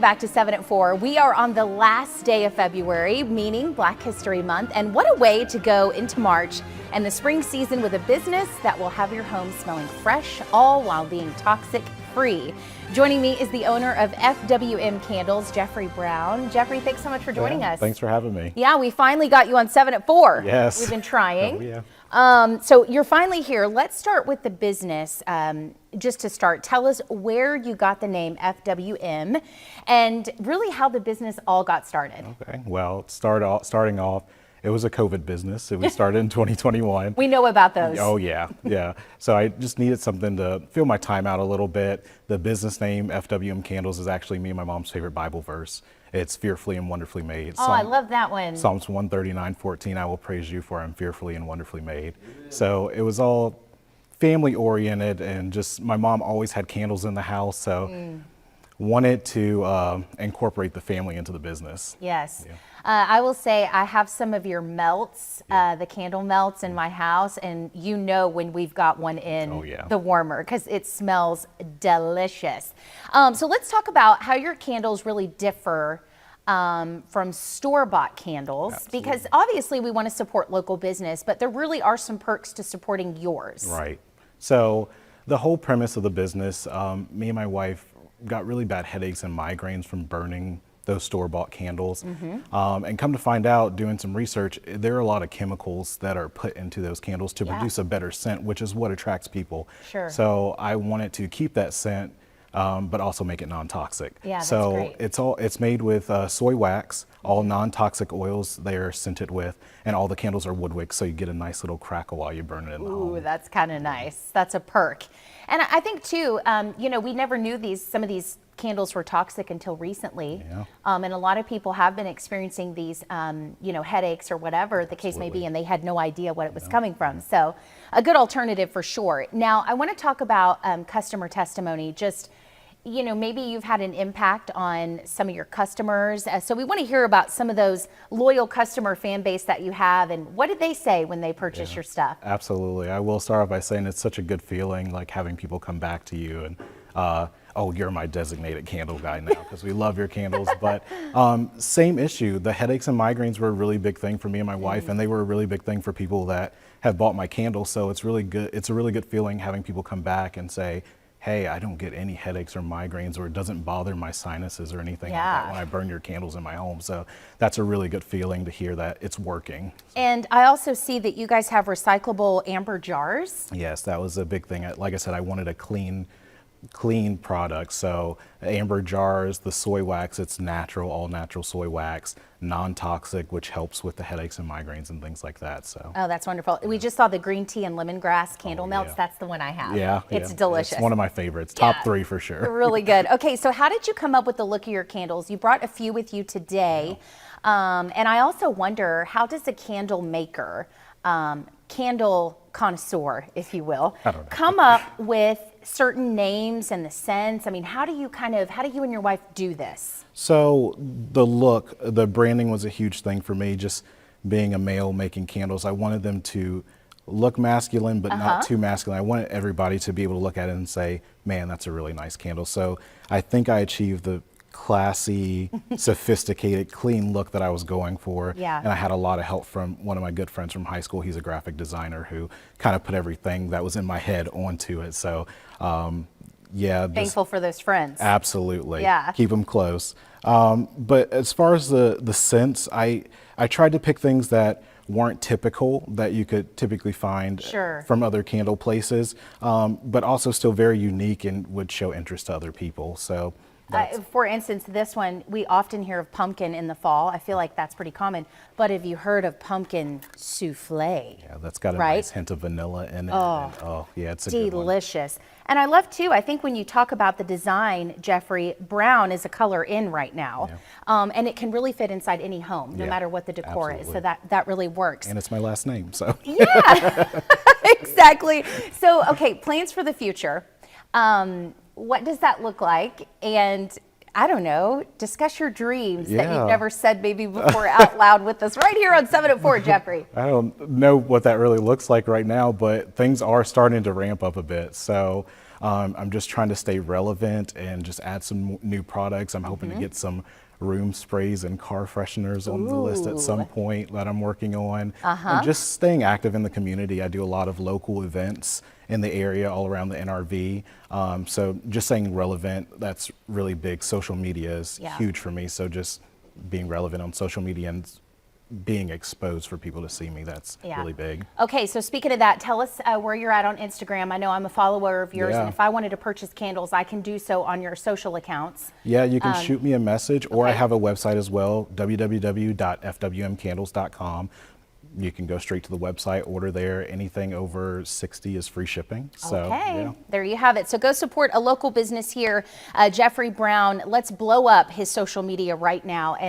Back to 7 at 4. We are on the last day of February, meaning Black History Month. And what a way to go into March and the spring season with a business that will have your home smelling fresh, all while being toxic free. Joining me is the owner of FWM Candles, Jeffrey Brown. Jeffrey, thanks so much for joining us. Thanks for having me. Yeah, we finally got you on 7 at 4. Yes. We've been trying. Oh, yeah. So you're finally here. Let's start with the business. Just to start, tell us where you got the name FWM and really how the business all got started. Okay. Well, starting off, it was a COVID business. We started in 2021. We know about those. Oh, yeah. Yeah. So I just needed something to fill my time out a little bit. The business name FWM Candles is actually me and my mom's favorite Bible verse. It's fearfully and wonderfully made. Oh, I love that one. Psalms 139:14, I will praise you for I'm fearfully and wonderfully made. So it was all family oriented, and just my mom always had candles in the house, so wanted to incorporate the family into the business. Yes. Yeah. I will say I have some of your melts, the candle melts in my house, and you know when we've got one in the warmer because it smells delicious. So let's talk about how your candles really differ from store-bought candles. Absolutely. Because obviously we want to support local business, but there really are some perks to supporting yours. Right. So the whole premise of the business, me and my wife got really bad headaches and migraines from burning those store-bought candles. And come to find out, doing some research, there are a lot of chemicals that are put into those candles to produce a better scent, which is what attracts people. Sure. So I wanted to keep that scent, but also make it non-toxic. Yeah, that's so great. it's made with soy wax, all non-toxic oils they are scented with, and all the candles are wood wicks, so you get a nice little crackle while you burn it in the home. Ooh, that's kind of nice. That's a perk. And I think too, you know, we never knew some of these candles were toxic until recently. Yeah. And a lot of people have been experiencing these, you know, headaches or whatever the case may be, and they had no idea what it was coming from. So a good alternative for sure. Now, I want to talk about customer testimony. Just, you know, maybe you've had an impact on some of your customers. So we want to hear about some of those loyal customer fan base that you have, and what did they say when they purchase your stuff? Absolutely. I will start off by saying it's such a good feeling, like having people come back to you and, oh, you're my designated candle guy now because we love your candles. But same issue. The headaches and migraines were a really big thing for me and my wife, and they were a really big thing for people that have bought my candles. So it's really good. It's a really good feeling having people come back and say, hey, I don't get any headaches or migraines, or it doesn't bother my sinuses or anything like that when I burn your candles in my home. So that's a really good feeling to hear that it's working. And I also see that you guys have recyclable amber jars. Yes, that was a big thing. Like I said, I wanted a clean product. So amber jars, the soy wax, it's natural, all natural soy wax, non-toxic, which helps with the headaches and migraines and things like that. So oh, that's wonderful. We just saw the green tea and lemongrass candle melts. That's the one I have. Yeah, it's delicious. It's one of my favorites. Top 3 for sure. Really good. Okay, so how did you come up with the look of your candles? You brought a few with you today. And I also wonder, how does a candle maker, candle connoisseur, if you will, come up with certain names and the scents? I mean, how do you and your wife do this? So the look, the branding was a huge thing for me, just being a male making candles. I wanted them to look masculine, but not too masculine. I wanted everybody to be able to look at it and say, man, that's a really nice candle. So I think I achieved the classy, sophisticated, clean look that I was going for. Yeah. And I had a lot of help from one of my good friends from high school. He's a graphic designer who kind of put everything that was in my head onto it. So, yeah. Thankful for those friends. Absolutely. Yeah. Keep them close. But as far as the scents, I tried to pick things that weren't typical that you could typically find from other candle places, but also still very unique and would show interest to other people. So. For instance, this one, we often hear of pumpkin in the fall. I feel like that's pretty common. But have you heard of pumpkin souffle? Yeah, that's got a nice hint of vanilla in it. Oh, yeah, it's a delicious. Good one. And I love too, I think when you talk about the design, Jeffrey, brown is a color in right now. Yeah. And it can really fit inside any home, no matter what the decor is. So that really works. And it's my last name, so. Yeah, exactly. So, okay, plans for the future. What does that look like? And I don't know, discuss your dreams that you've never said maybe before out loud with us right here on 7 at 4, Jeffrey. I don't know what that really looks like right now, but things are starting to ramp up a bit. So I'm just trying to stay relevant and just add some new products. I'm hoping to get some room sprays and car fresheners on the list at some point that I'm working on. And just staying active in the community. I do a lot of local events in the area all around the NRV. So just staying relevant, that's really big. Social media is huge for me. So just being relevant on social media and being exposed for people to see me, that's really big. Okay, so speaking of that, tell us where you're at on Instagram. I know I'm a follower of yours, and if I wanted to purchase candles, I can do so on your social accounts. Yeah, you can shoot me a message, or I have a website as well, www.fwmcandles.com. You can go straight to the website, order there. Anything over 60 is free shipping. So, there you have it. So go support a local business here, Jeffrey Brown. Let's blow up his social media right now. And